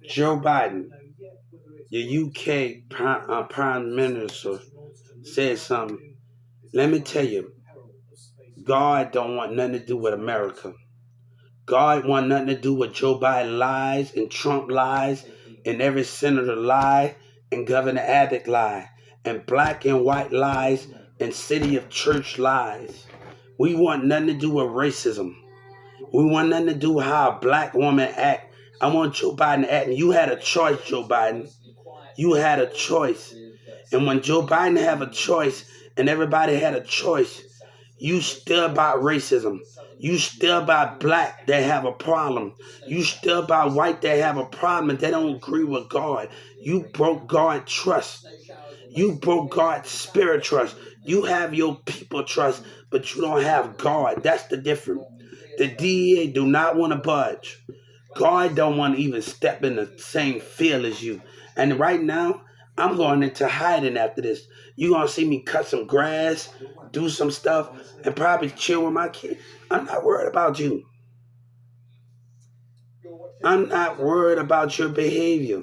Joe Biden, your UK Prime Minister, said something. Let me tell you, God don't want nothing to do with America. God want nothing to do with Joe Biden lies and Trump lies and every senator lie and Governor Abbott lie and black and white lies and city of church lies. We want nothing to do with racism. We want nothing to do with how a black woman act. I want Joe Biden to act. You had a choice, Joe Biden. You had a choice. And when Joe Biden have a choice and everybody had a choice, you still about racism. You still about black that have a problem. You still about white that have a problem and they don't agree with God. You broke God's trust. You broke God's spirit trust. You have your people trust, but you don't have God. That's the difference. The DEA do not want to budge. God don't want to even step in the same field as you. And right now, I'm going into hiding after this. You're going to see me cut some grass, do some stuff, and probably chill with my kid. I'm not worried about you. I'm not worried about your behavior.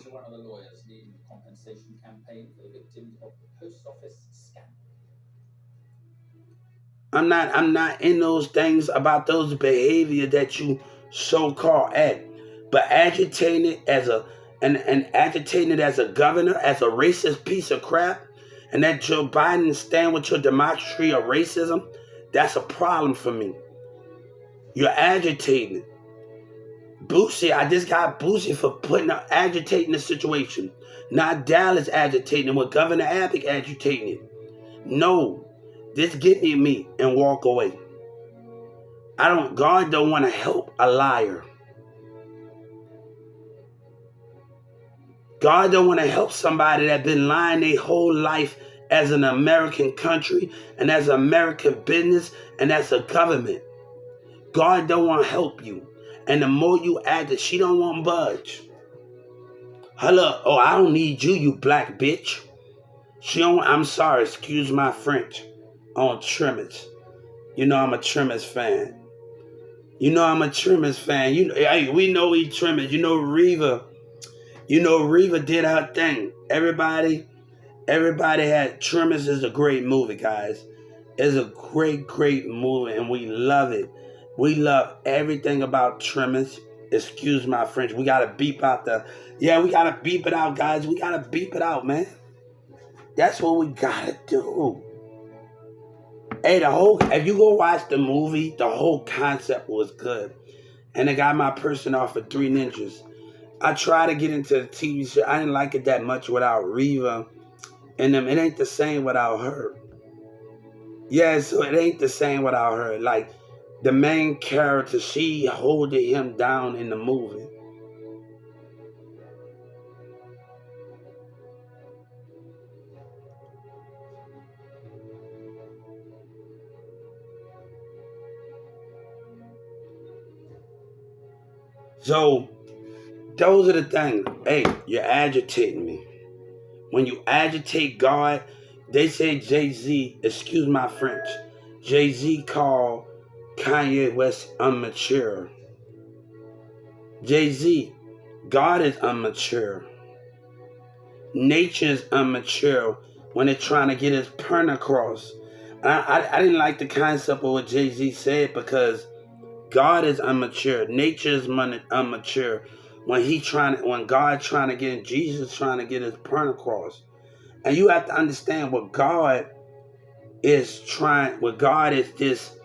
I'm not in those things about those behavior that you so-called act. But agitating it as and agitating it as a governor, as a racist piece of crap, and that Joe Biden stand with your democracy of racism, that's a problem for me. You're agitating it. Boosie, I just got Boosie for agitating the situation. Not Dallas agitating it, with Governor Abbott agitating it. No, just get me and walk away. God don't want to help a liar. God don't want to help somebody that been lying their whole life as an American country and as American business and as a government. God don't want to help you. And the more you act it, she don't want budge. Hello, oh, I don't need you, you black bitch. I'm sorry, excuse my French on Trimmers. You know I'm a Trimmers fan. Hey, we know we Trimmers. Reva did her thing. Everybody had Trimmers is a great movie, guys. It's a great, great movie, and we love it. We love everything about Trimmers. Excuse my French. We gotta beep out we gotta beep it out, guys. We gotta beep it out, man. That's what we gotta do. Hey, if you go watch the movie, the whole concept was good. And I got my person off for Three Ninjas. I try to get into the TV show. I didn't like it that much without Reva and them. It ain't the same without her. Yeah, so it ain't the same without her. Like, the main character, she holding him down in the movie. So, those are the things. Hey, you're agitating me. When you agitate God, they say Jay-Z, excuse my French, Jay-Z called Kanye West immature. Jay-Z, God is immature. Nature is immature when they're trying to get his point across. I didn't like the concept of what Jay-Z said because God is immature. Nature is immature. When God trying to get, Jesus trying to get his point across. And you have to understand what God is this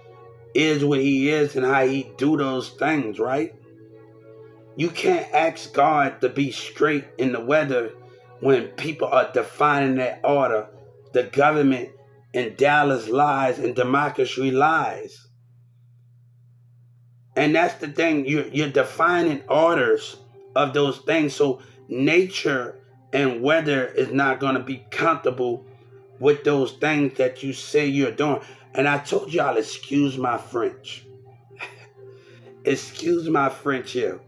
is what he is and how he do those things, right? You can't ask God to be straight in the weather when people are defining that order. The government in Dallas lies and democracy lies. And that's the thing. You're defining orders of those things. So nature and weather is not going to be comfortable with those things that you say you're doing. And I told y'all, excuse my French. Excuse my French here.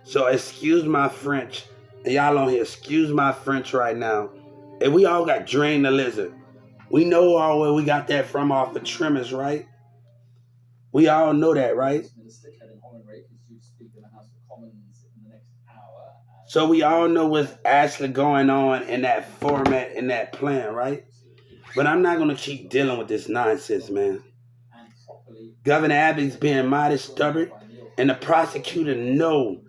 So excuse my French. And y'all on here, excuse my French right now. And we all got Drain the Lizard. We know all where we got that from off of Trimmers, right? We all know that, right? So we all know what's actually going on in that format, in that plan, right? But I'm not going to keep dealing with this nonsense, man. Governor Abbott's being mighty stubborn, and the prosecutor know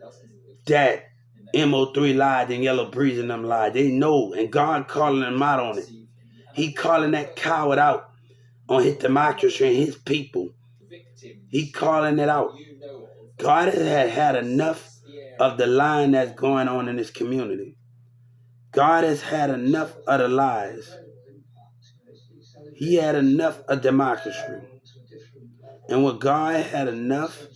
that MO3 lied and Yellow Breeze and them lied. They know, and God calling them out on it. He calling that coward out on his democracy and his people. He calling it out. God has had enough of the lying that's going on in this community. God has had enough of the lies. He had enough of democracy. And when God had enough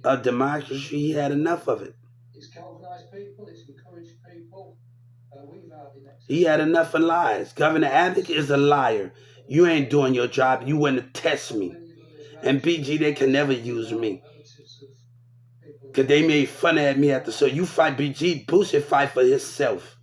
of democracy, he had enough of it. He had enough of lies. Governor Abbott is a liar. You ain't doing your job. You wouldn't test me. And BG, they can never use me. Because they made fun of me at the show. You fight BG, Boosie fight for himself.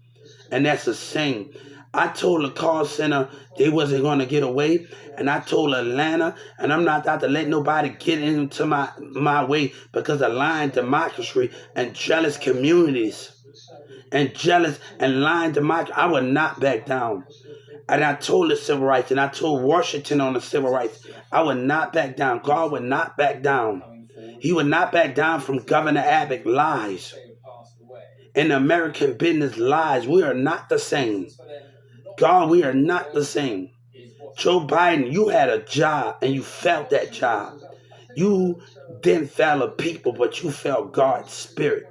And that's a shame. I told the call center they wasn't going to get away. And I told Atlanta, and I'm not out to let nobody get into my way because of lying democracy and jealous communities. And jealous and lying democracy. I would not back down. And I told the civil rights, and I told Washington on the civil rights, I would not back down. God would not back down. He would not back down from Governor Abbott lies. And American business lies. We are not the same. God, we are not the same. Joe Biden, you had a job and you felt that job. You didn't fail the people, but you felt God's spirit.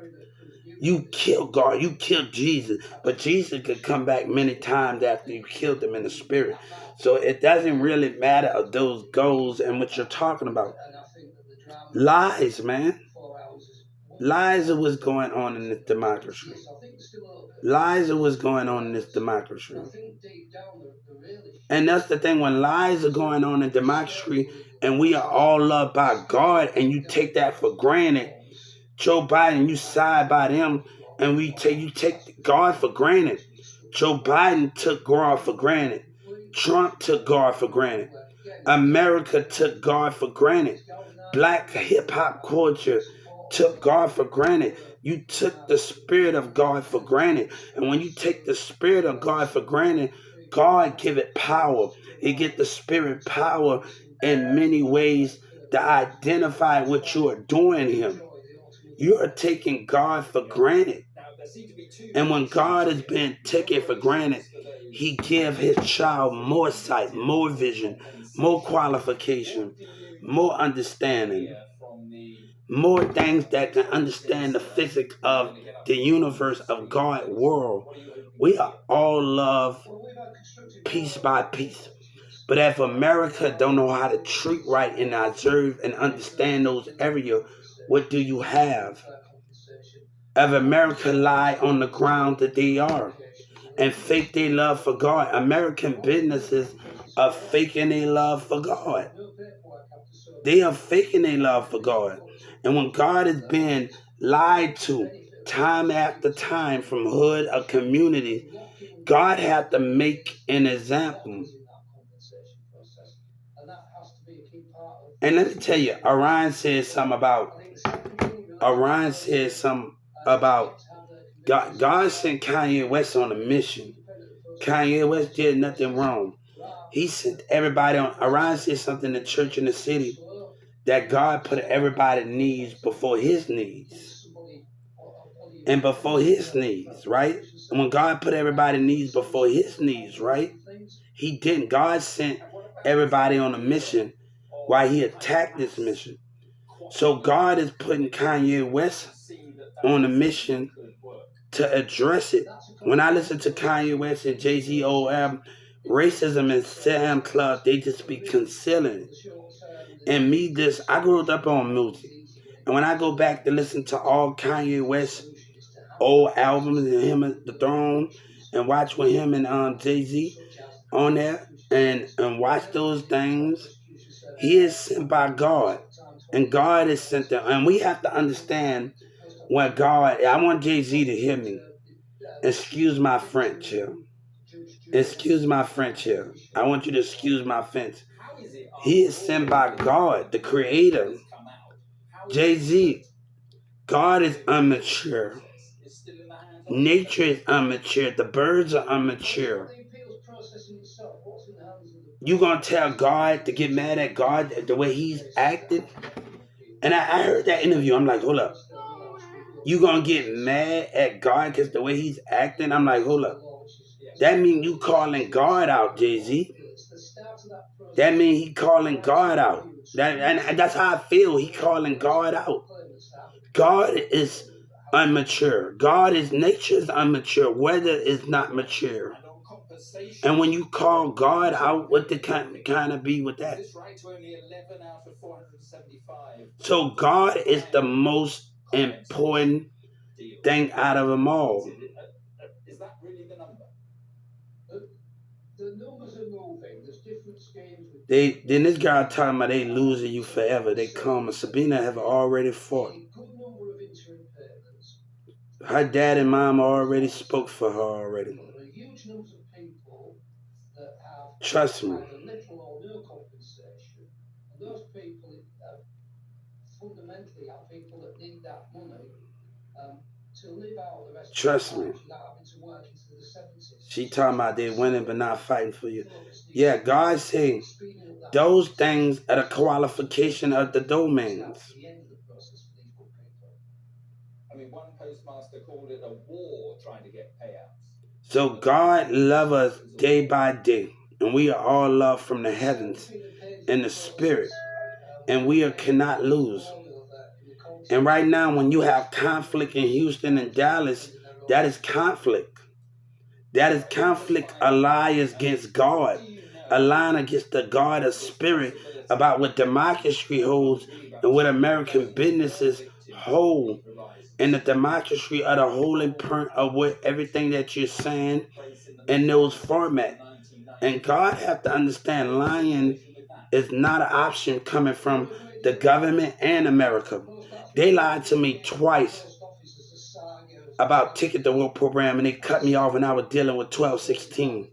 You killed God. You killed Jesus. But Jesus could come back many times after you killed him in the spirit. So it doesn't really matter of those goals and what you're talking about. Lies, man. Lies of what's going on in this democracy. Lies of what's going on in this democracy. And that's the thing, when lies are going on in democracy and we are all loved by God and you take that for granted, Joe Biden, you side by them and you take God for granted. Joe Biden took God for granted. Trump took God for granted. America took God for granted. Black hip-hop culture took God for granted. You took the spirit of God for granted. And when you take the spirit of God for granted, God give it power. It get the spirit power in many ways to identify what you are doing here. You are taking God for granted. And when God is being taken for granted, he gives his child more sight, more vision, more qualification, more understanding, more things that can understand the physics of the universe of God's world. We are all loved piece by piece. But if America don't know how to treat right and observe and understand those areas, what do you have? If America lie on the ground that they are and fake their love for God, American businesses are faking their love for God. They are faking their love for God. And when God is being lied to time after time from hood or community, God had to make an example. And let me tell you, Orion said something about God sent Kanye West on a mission. Kanye West did nothing wrong. He sent everybody on. Orion said something in the church in the city that God put everybody's needs before his needs. And before his needs, right? And when God put everybody's needs before his needs, right? He didn't. God sent everybody on a mission while he attacked this mission. So God is putting Kanye West on a mission to address it. When I listen to Kanye West and Jay-Z, racism and Sam Club, they just be concealing it. And I grew up on music. And when I go back to listen to all Kanye West old albums and him at the throne and watch with him and Jay-Z on there and watch those things, he is sent by God. And God is sent there. And we have to understand what God, I want Jay-Z to hear me. Excuse my French here. Excuse my French here. I want you to excuse my French. He is sent by God, the creator. Jay-Z, God is immature. Nature is immature. The birds are immature. You gonna tell God to get mad at God the way He's acting? And I heard that interview. I'm like, hold up. You gonna get mad at God because the way He's acting? I'm like, hold up. That mean you calling God out, Jay-Z. That mean He calling God out. And that's how I feel. He calling God out. God is immature. God is nature is immature. Weather is not mature. And when you call God out, what the kind of be with that? So God is the most important thing out of them all. Is that really the number? The numbers are moving. There's different schemes. Then this guy talking about they losing you forever. They come and Sabina have already fought. Her dad and mom already spoke for her already. Trust me. Trust me. She talking about they winning but not fighting for you. Yeah, God's saying those things are the qualification of the domains. I mean, one postmaster called it a war trying to get payouts. So God loves us day by day, and we are all loved from the heavens in the spirit, and we cannot lose. And right now, when you have conflict in Houston and Dallas, that is conflict. That is conflict alliance against God, allying against the God of spirit about what democracy holds and what American businesses hold. And the democracy are the holding point of what everything that you're saying in those formats. And God have to understand lying is not an option coming from the government and America. They lied to me twice about Ticket to Work program, and they cut me off when I was dealing with 1216.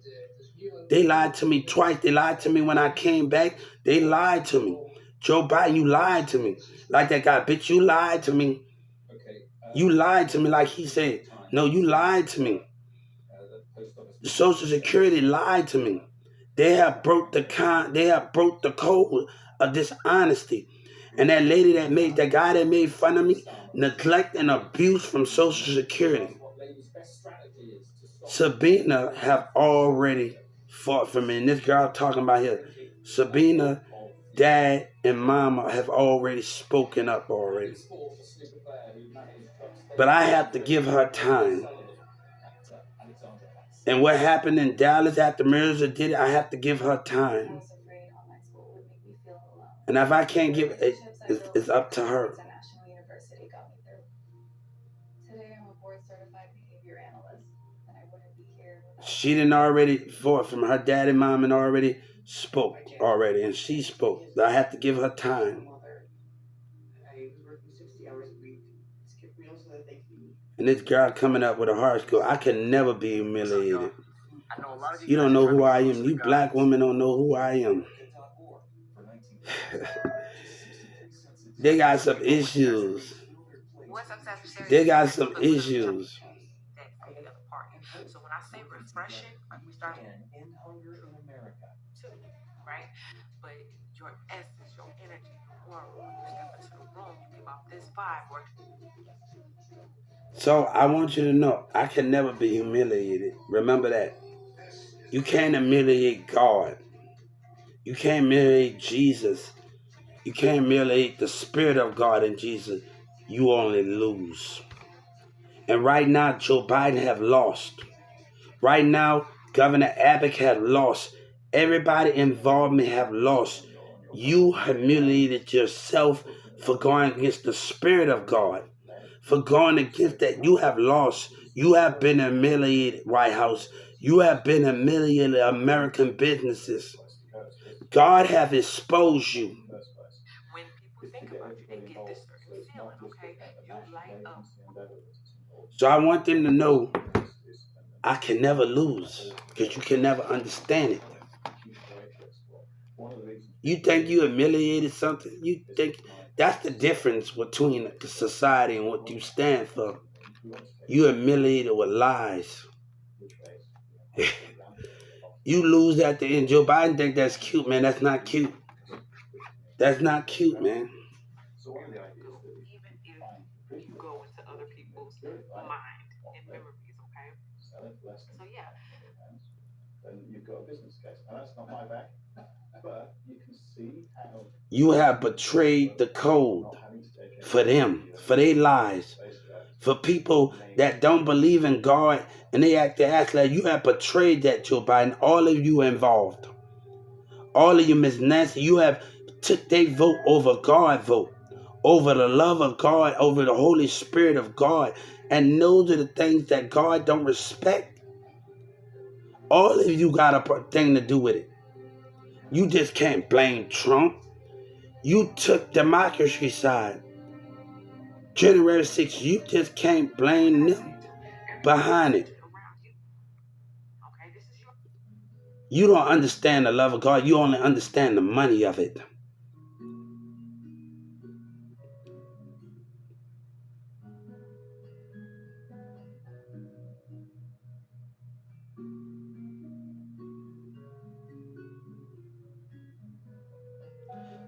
They lied to me twice. They lied to me when I came back. They lied to me. Joe Biden, you lied to me. Like that guy, bitch, you lied to me. You lied to me like he said. No, you lied to me. The Social Security lied to me. They have broke the code of dishonesty. And that lady that guy that made fun of me, neglect and abuse from Social Security. Sabina have already fought for me. And this girl talking about here, Sabina, dad, and mama have already spoken up already. But I have to give her time. And what happened in Dallas after Mirza did it, I have to give her time. And if I can't give it, it's up to her. She didn't already fought from her dad and mom and already spoke already, and she spoke. I have to give her time. And this girl coming up with a horoscope, I can never be humiliated. You don't know who I am. You black women don't know who I am. They got some issues. They got some issues. So when I say refreshing, like we start in hunger in America, too, right? But your essence, your energy, your aura, when you step into the room, you give off this vibe. So I want you to know, I can never be humiliated. Remember that. You can't humiliate God. You can't humiliate Jesus. You can't humiliate the Spirit of God in Jesus. You only lose. And right now, Joe Biden have lost. Right now, Governor Abbott have lost. Everybody involved have lost. You humiliated yourself for going against the Spirit of God. For going against that, you have lost. You have been humiliated, White House. You have been humiliated, American businesses. God have exposed you. When people think about you, they get this certain feeling, okay? You light up. So I want them to know I can never lose, because you can never understand it. You think you humiliated something? You think that's the difference between society and what you stand for. You humiliated with lies. You lose at the end. Joe Biden think that's cute, man. That's not cute. That's not cute, man. So one of the ideas that even if you go into other people's mind and memories, okay? Sell it for less than £500, then you've got a business case. Now that's not my bag, but you can see how you have betrayed the code for them, for their lies, for people that don't believe in God and they act like you have betrayed that, Joe Biden. All of you involved, all of you, Miss Nancy, you have took their vote over God vote, over the love of God, over the Holy Spirit of God, and those are the things that God don't respect. All of you got a thing to do with it. You just can't blame Trump. You took democracy side. January 6th, you just can't blame them behind it. You don't understand the love of God. You only understand the money of it.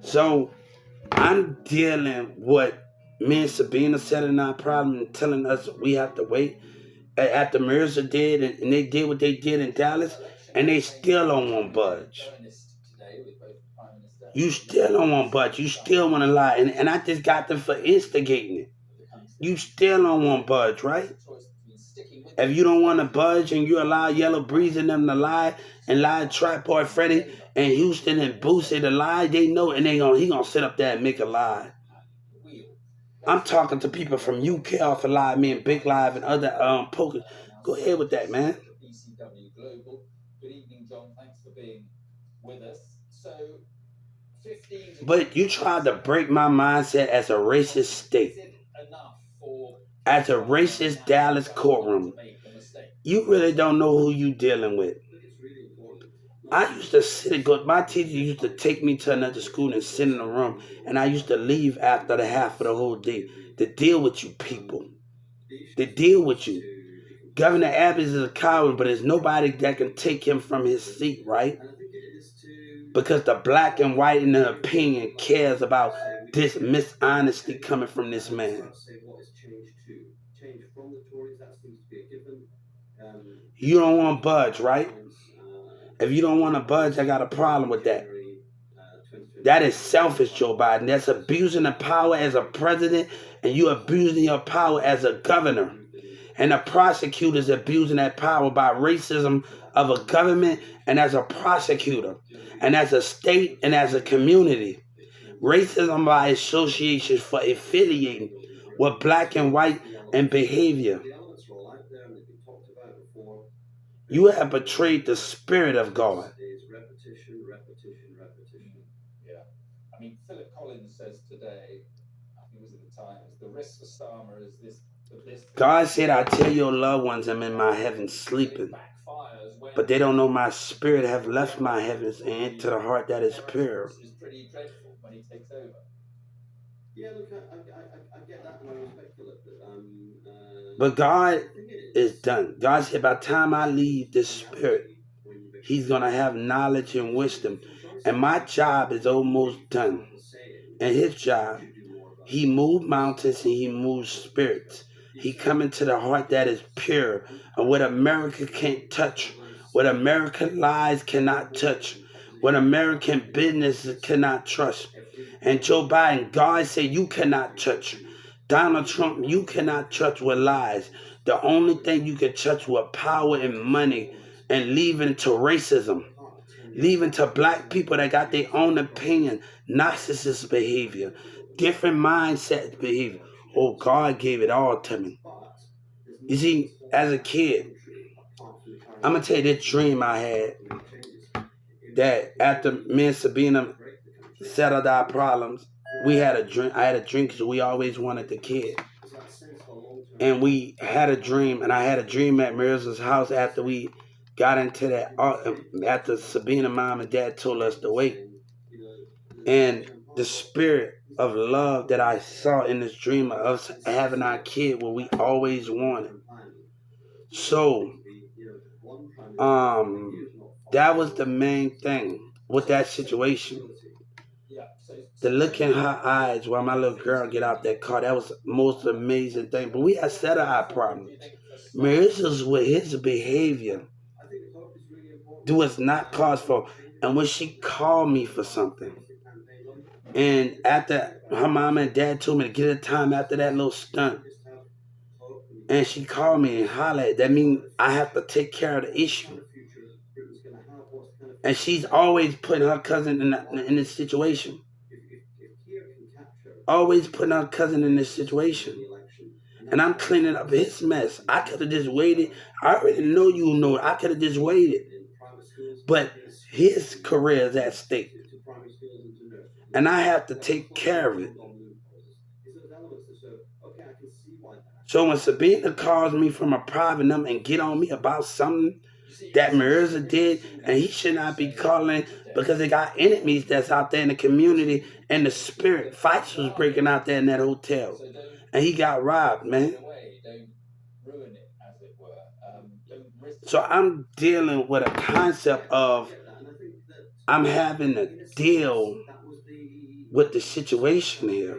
So I'm dealing with me and Sabina setting our problem and telling us we have to wait. After Mirza did and they did what they did in Dallas, and they still don't want budge. You still don't want budge. You still want to lie. And I just got them for instigating it. You still don't want budge, right? If you don't want to budge and you allow Yellow Breeze and them to lie and lie Tripod Freddy and Houston and Boosie to lie, they know and he gonna sit up there and make a lie. I'm talking to people from UK off of Live, me and Big Live and other pokers. Go ahead with that, man. Good evening, John. Thanks for being with us. So, but you tried to break my mindset as a racist state, as a racist Dallas courtroom. You really don't know who you dealing with. I used to sit and go. My teacher used to take me to another school and sit in a room, and I used to leave after the half of the whole day to deal with you people. To deal with you. Governor Abbott is a coward, but there's nobody that can take him from his seat, right? Because the black and white in the opinion cares about this mishonesty coming from this man. You don't want budge, right? If you don't want to budge, I got a problem with that. That is selfish, Joe Biden. That's abusing the power as a president, and you abusing your power as a governor. And the prosecutors abusing that power by racism of a government and as a prosecutor, and as a state and as a community. Racism by association for affiliating with black and white and behavior. You have betrayed the spirit of God. Yeah. I mean, Philip Collins says today, I think it was in the Times, the risk for Starmer is this. God said, I tell your loved ones I'm in my heaven sleeping, but they don't know my spirit have left my heavens and into the heart that is pure. It's pretty dreadful when he takes over. Yeah, look, I get that, and I respect Philip. But God is done. God said, by the time I leave this spirit, he's going to have knowledge and wisdom. And my job is almost done. And his job, he moved mountains and he moves spirits. He come into the heart that is pure. And what America can't touch, what American lies cannot touch, what American businesses cannot trust. And Joe Biden, God said you cannot touch. Donald Trump, you cannot touch with lies. The only thing you can touch with power and money and leaving to racism. Leaving to black people that got their own opinion, narcissist behavior, different mindset behavior. Oh, God gave it all to me. You see, as a kid, I'm going to tell you this dream I had, that after me and Sabina settled our problems, we had a dream. I had a dream because we always wanted the kid. And we had a dream, and I had a dream at Mirza's house after we got into that, after Sabina mom and dad told us to wait. And the spirit of love that I saw in this dream of us having our kid what we always wanted. So, that was the main thing with that situation. The look in her eyes while my little girl get out that car, that was the most amazing thing. But we had set of our problems. Marissa's with his behavior was not cause for. And when she called me for something, and after her mom and dad told me to get a time after that little stunt, and she called me and hollered, that means I have to take care of the issue. And she's always putting her cousin in this situation. Always putting her cousin in this situation. And I'm cleaning up his mess. I could have just waited. I already know you know. I could have just waited. But his career is at stake. And I have to take care of it. So when Sabina calls me from a private number and get on me about something that Marissa did, and he should not be calling because they got enemies that's out there in the community, and the spirit fights was breaking out there in that hotel, and he got robbed, man. So I'm dealing with a concept of I'm having to deal with the situation here.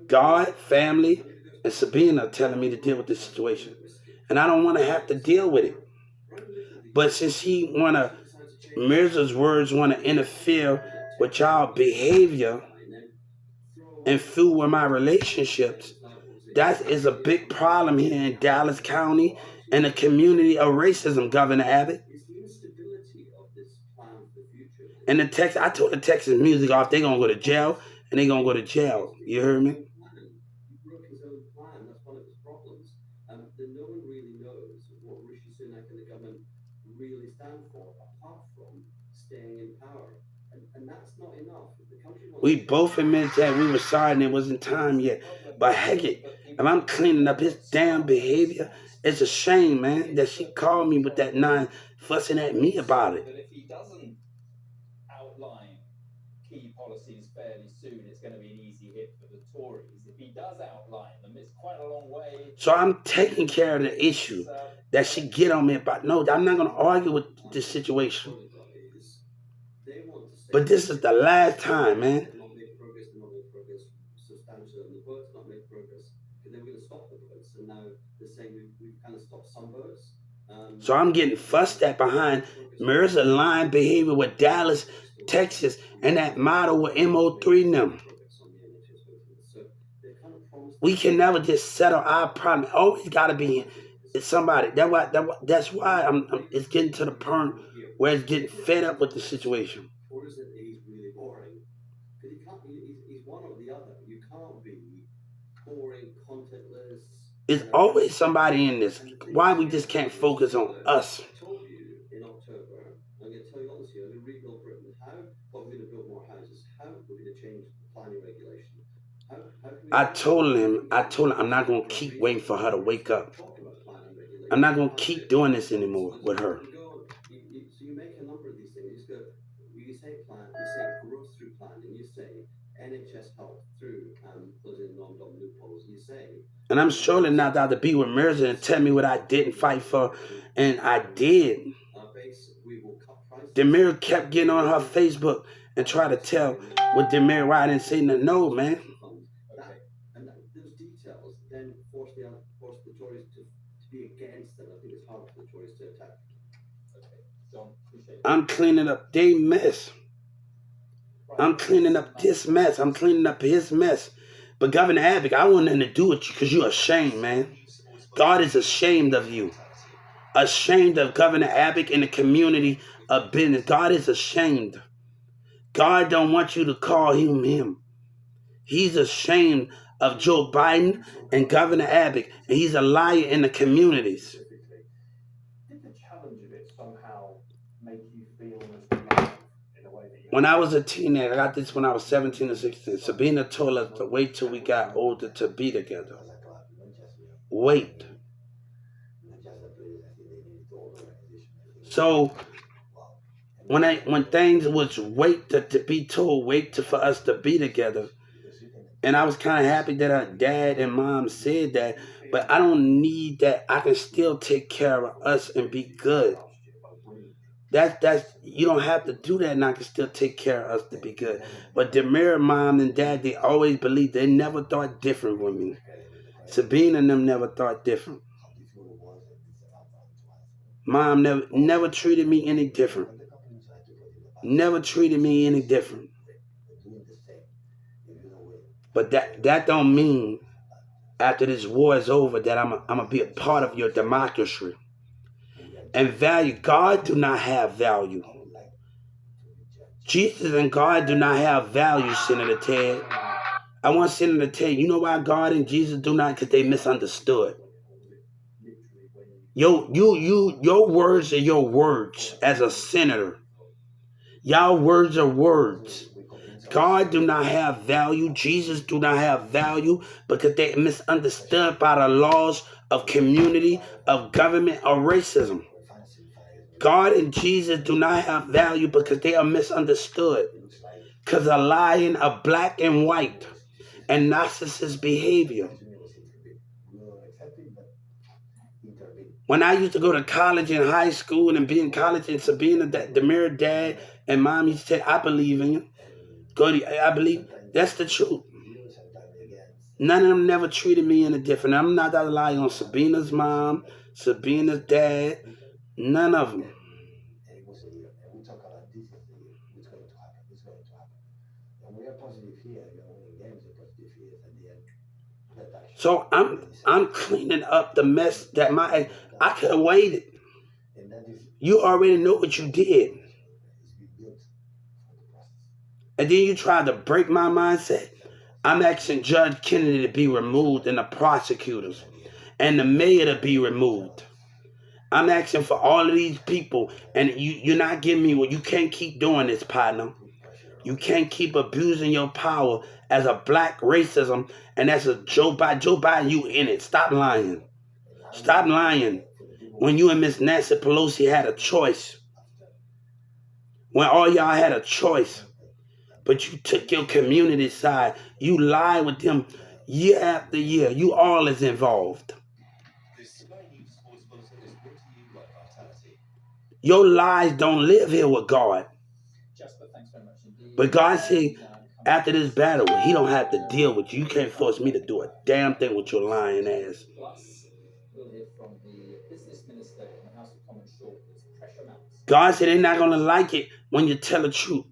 God, family, and Sabina telling me to deal with this situation. And I don't want to have to deal with it. But since Mirza's words want to interfere with y'all behavior and fool with my relationships, that is a big problem here in Dallas County and the community of racism, Governor Abbott. And I told the Texas music off, they're going to go to jail, and they're going to go to jail. You heard me? We both admitted that we were sorry and it wasn't time yet. But heck it, if I'm cleaning up his damn behavior, it's a shame, man, that she called me with that nine fussing at me about it. Key policies fairly soon, it's going to be an easy hit for the Tories. If he does outline them, it's quite a long way. So I'm taking care of the issue that she get on me about. No, I'm not going to argue with this situation. But this is the last time, man. So I'm getting fussed at behind Marissa lying behavior with Dallas, Texas, and that model with MO3 and them. We can never just settle our problem. It always got to be somebody. That's why it's getting to the point where it's getting fed up with the situation. Or is it he's really boring? Because he's one or the other. You can't be boring, contentless. There's always somebody in this. Why we just can't focus on us? I told you in October, I'm going to tell you honestly, I'm going to rebuild Britain. How? Well, we're going to build more houses. How? We're going to change planning regulation. I told him I'm not going to keep waiting for her to wake up. I'm not going to keep doing this anymore with her. So you make a number of these things. You say plan, you say growth through planning, you say NHS help through closing non-dom loopholes, you say. And I'm surely not out to be with Mirza and tell me what I didn't fight for, and I did. Demir kept getting on her Facebook and try to tell what Demir why I didn't say no, man. And those details then force the Tories to be against them. I think it's hard for the Tories to attack. I'm cleaning up their mess. I'm cleaning up this mess. I'm cleaning up his mess. But Governor Abbott, I want nothing to do with you because you're ashamed, man. God is ashamed of you. Ashamed of Governor Abbott and the community of business. God is ashamed. God don't want you to call him. He's ashamed of Joe Biden and Governor Abbott, and he's a liar in the communities. Did the challenge of it somehow make you feel as alive in a way that you... When I was a teenager, I got this when I was 17 or 16. Sabina told us to wait till we got older to be together. Wait. So when things was to be told, for us to be together. And I was kind of happy that our dad and mom said that, but I don't need that. I can still take care of us and be good. That's you don't have to do that, and I can still take care of us to be good. But Demir, mom and dad, they always believed. They never thought different with me. Sabine and them never thought different. Mom never treated me any different. Never treated me any different. But that don't mean after this war is over that I'm gonna be a part of your democracy. And value, God do not have value. Jesus and God do not have value, Senator Ted. I want Senator Ted, you know why God and Jesus do not? Because they misunderstood. Your words are your words as a senator. Y'all words are words. God do not have value. Jesus do not have value because they misunderstood by the laws of community, of government, or racism. God and Jesus do not have value because they are misunderstood. Because of lying of black and white and narcissist behavior. When I used to go to college and high school and be in college, and Sabina, the mirror dad and mom used to say, I believe in you. I believe that's the truth. None of them never treated me any different. I'm not that relying on Sabina's mom, Sabina's dad, none of them. So I'm cleaning up the mess that I could have waited. You already know what you did. And then you try to break my mindset. I'm asking Judge Kennedy to be removed and the prosecutors and the mayor to be removed. I'm asking for all of these people, and you're not giving me what you can't keep doing this, partner. You can't keep abusing your power as a black racism and as a Joe Biden, you in it. Stop lying. Stop lying. When you and Miss Nancy Pelosi had a choice. When all y'all had a choice. But you took your community side. You lied with them year after year. You all is involved. Your lies don't live here with God. But God said, after this battle, he don't have to deal with you. You can't force me to do a damn thing with your lying ass. God said they're not going to like it when you tell the truth.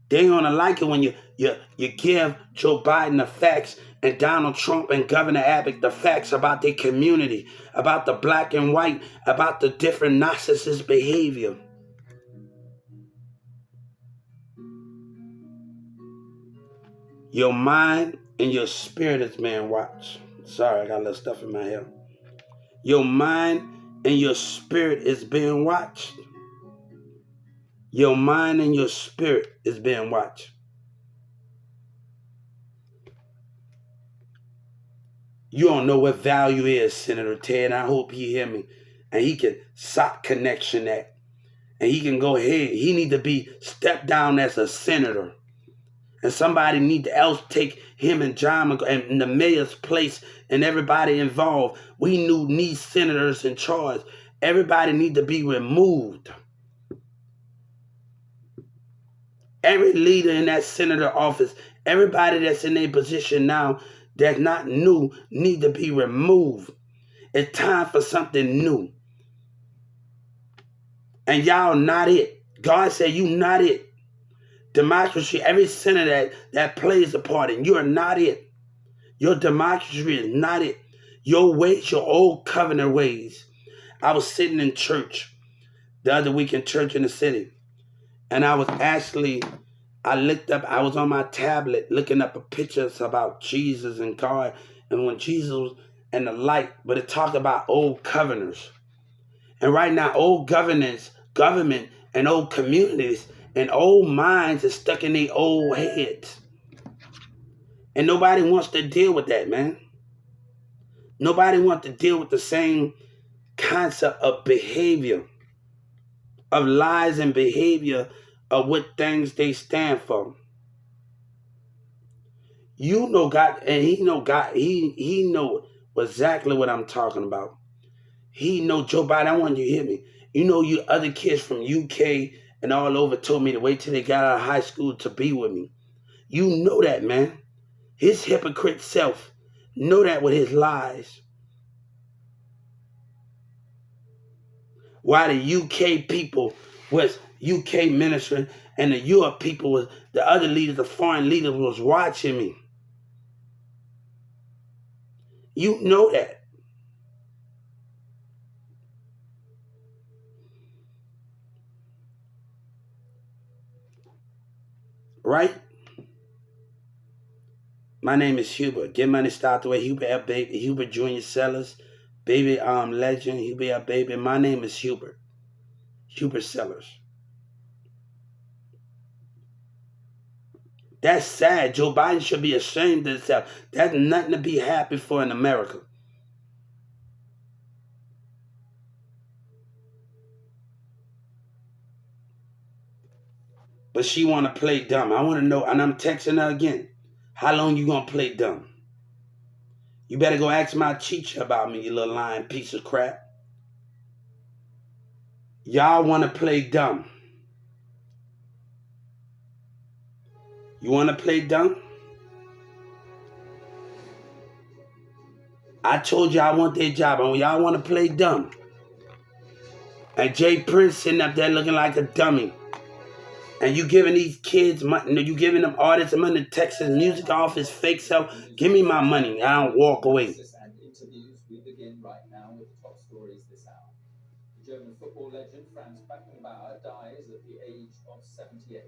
They ain't going to like it when you give Joe Biden the facts and Donald Trump and Governor Abbott the facts about their community, about the black and white, about the different narcissist behavior. Your mind and your spirit is being watched. Sorry, I got a little stuff in my hair. Your mind and your spirit is being watched. Your mind and your spirit is being watched. You don't know what value is, Senator Ted. I hope he hear me. And he can stop connection that. And he can go ahead. He need to be stepped down as a senator. And somebody need to else take him and John and the mayor's place and everybody involved. We need senators in charge. Everybody need to be removed. Every leader in that senator office, everybody that's in their position now that's not new need to be removed. It's time for something new. And y'all not it. God said you not it. Democracy, every senator that plays a part in, you're not it. Your democracy is not it. Your ways, your old covenant ways. I was sitting in church the other week in church in the city. And I was on my tablet looking up pictures about Jesus and God. And when Jesus was and the light, but it talked about old covenants. And right now, old government and old communities and old minds are stuck in their old heads. And nobody wants to deal with that, man. Nobody wants to deal with the same concept of behavior. of lies and behavior of what things they stand for. You know God, and he know God. He know exactly what I'm talking about. He know Joe Biden. I want you to hear me. You know, you other kids from UK and all over told me to wait till they got out of high school to be with me. You know that, man. His hypocrite self know that with his lies. Why the UK people was UK ministering and the Europe people was the other leaders, the foreign leaders was watching me. You know that. Right? My name is Hubert. Get money start the way Hubert F. Baby, Hubert Junior Sellers, baby legend, Hubert F. Baby. My name is Hubert. Hubert Sellers. That's sad. Joe Biden should be ashamed of himself. That's nothing to be happy for in America. But she want to play dumb. I want to know, and I'm texting her again. How long you gonna play dumb? You better go ask my teacher about me, you little lying piece of crap. Y'all want to play dumb. You want to play dumb? I told you I want their job, and y'all want to play dumb. And Jay Prince sitting up there looking like a dummy. And you giving these kids money, you giving them artists money to Texas music off his fake self. Give me my money. I don't walk away. We begin right now with the top stories this hour. The German football legend Franz Beckenbauer dies at the age of 78.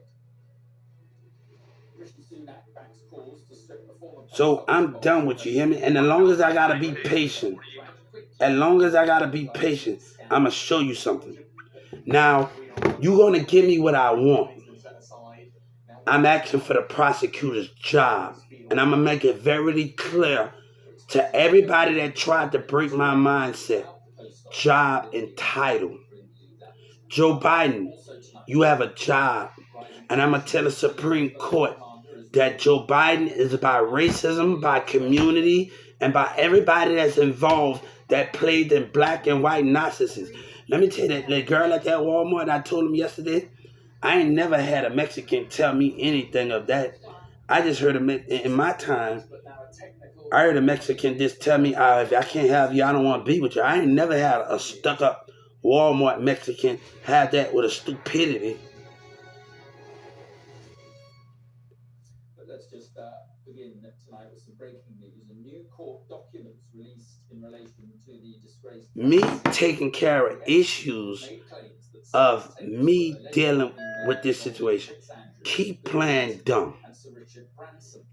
So I'm done with you, hear me? And as long as I gotta be patient, I'ma show you something. Now, you gonna give me what I want. I'm asking for the prosecutor's job. And I'm gonna make it very clear to everybody that tried to break my mindset. Job and title. Joe Biden, you have a job. And I'm going to tell the Supreme Court that Joe Biden is by racism, by community, and by everybody that's involved that played in black and white narcissists. Let me tell you that girl at that Walmart, I told him yesterday, I ain't never had a Mexican tell me anything of that. I just heard in my time, I heard a Mexican just tell me, if I can't have you, I don't want to be with you. I ain't never had a stuck-up Walmart Mexican have that with a stupidity. But let's just begin tonight with some breaking news. A new court documents released in relation to the disgraced... Me taking care of issues of me dealing with this situation. Keep playing dumb.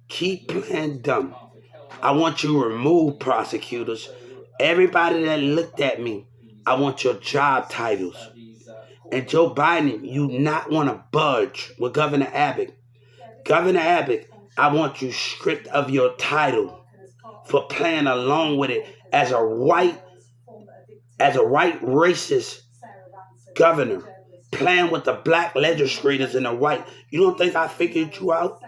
Keep playing dumb. I want you to remove prosecutors. Everybody that looked at me, I want your job titles. And Joe Biden, you not want to budge with Governor Abbott. Governor Abbott, I want you stripped of your title for playing along with it as a white racist governor, playing with the black legislators and the white. You don't think I figured you out?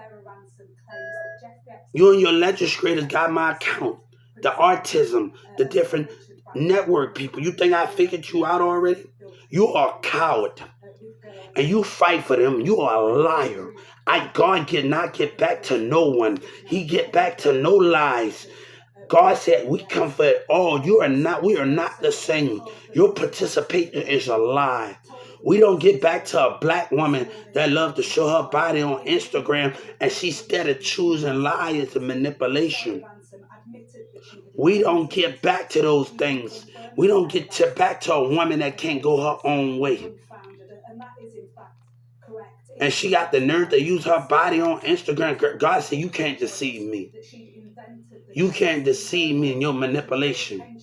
You and your legislators got my account. The autism, the different network people. You think I figured you out already? You are a coward. And you fight for them. You are a liar. God did not get back to no one. He get back to no lies. God said we come for it all. We are not the same. Your participation is a lie. We don't get back to a black woman that loves to show her body on Instagram and she's instead of choosing lies and manipulation. We don't get back to those things. We don't get back to a woman that can't go her own way. And she got the nerve to use her body on Instagram. God said, you can't deceive me. You can't deceive me in your manipulation. And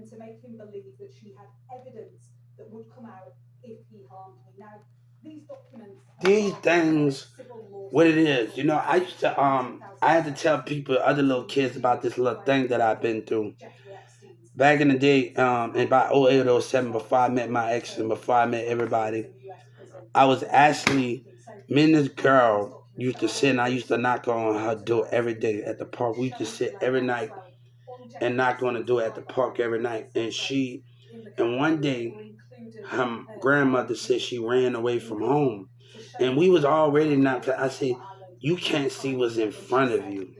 to make him believe that she had evidence that would come out if he harmed me. Now, these things, what it is, you know, I used to, I had to tell people, other little kids about this little thing that I've been through. Back in the day, in about 08 or 07, before I met my ex and before I met everybody, I was actually, me and this girl used to sit and I used to knock on her door every day at the park. We used to sit every night and knock on the door at the park every night. And one day, her grandmother said she ran away from home. And we was already not, I said, you can't see what's in front of you.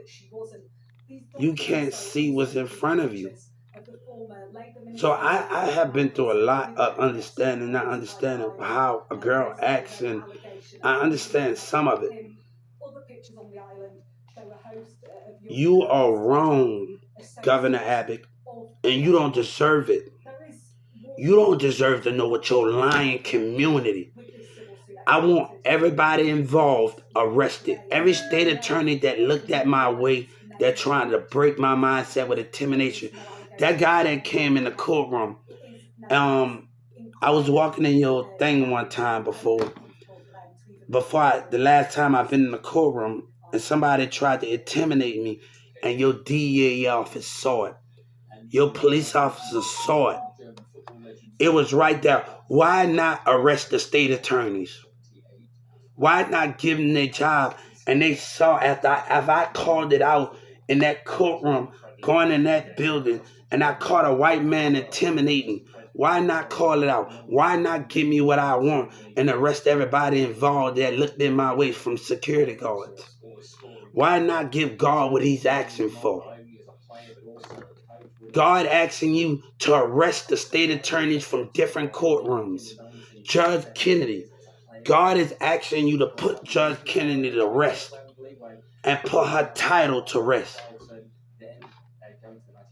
You can't see what's in front of you. So I have been through a lot of understanding, not understanding how a girl acts, and I understand some of it. You are wrong, Governor Abbott, and you don't deserve it. You don't deserve to know what your lying community. I want everybody involved arrested. Every state attorney that looked at my way, they're trying to break my mindset with intimidation. That guy that came in the courtroom, I was walking in your thing one time the last time I've been in the courtroom, and somebody tried to intimidate me, and your DEA office saw it. Your police officer saw it. It was right there. Why not arrest the state attorneys? Why not give them their job? And they saw if I called it out in that courtroom, going in that building, and I caught a white man intimidating. Why not call it out? Why not give me what I want and arrest everybody involved that looked in my way from security guards? Why not give God what he's asking for? God asking you to arrest the state attorneys from different courtrooms. Judge Kennedy. God is asking you to put Judge Kennedy to rest and put her title to rest.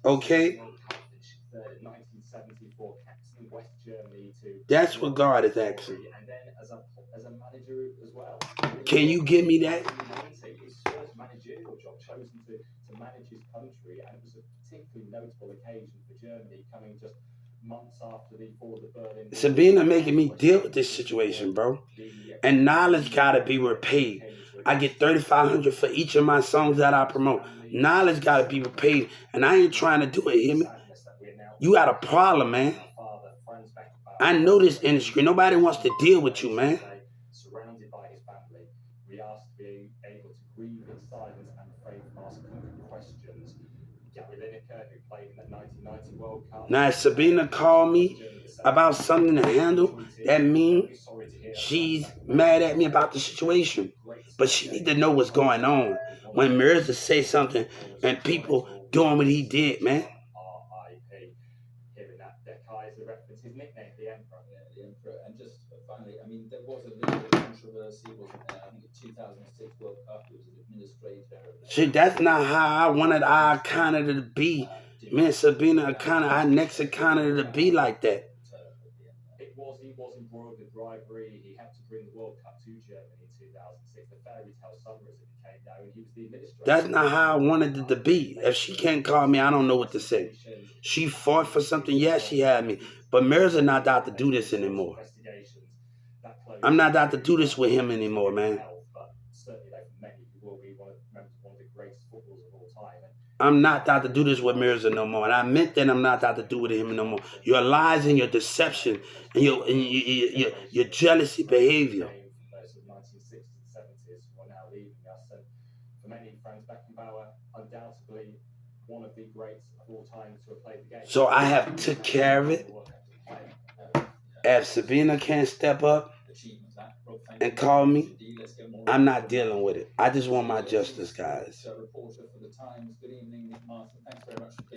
Okay? That's what God is asking. Can you give me that? Sabina making me deal with this situation, bro. And knowledge gotta be repaid. I get $3,500 for each of my songs that I promote. Knowledge gotta be repaid, and I ain't trying to do it. Hear me? You got a problem, man. I know this industry. Nobody wants to deal with you, man. Now, if Sabina called me about something to handle, that means she's mad at me about the situation. But she need to know what's going on. When Mirza say something and people doing what he did, man. And just finally, I mean, there was a little bit of controversy, wasn't there? I think in 2006 World Cup, it was an administrator. See, that's not how I wanted our Canada to be. Man, Sabina, our next Canada to be like that. He was embroiled with bribery. He had to bring the World Cup to Germany in 2006. The fairy tale summer, as it became known. He was the administrator. That's not how I wanted it to be. If she can't call me, I don't know what to say. She fought for something. Yes, she had me. But Mirza not out to do this anymore. I'm not out to do this with him anymore, man. I'm not out to do this with Mirza no more. And I meant that I'm not out to do with him no more. Your lies and your deception and your jealousy behavior. So I have took care of it. If Sabina can't step up and call me, I'm not dealing with it. I just want my justice, guys.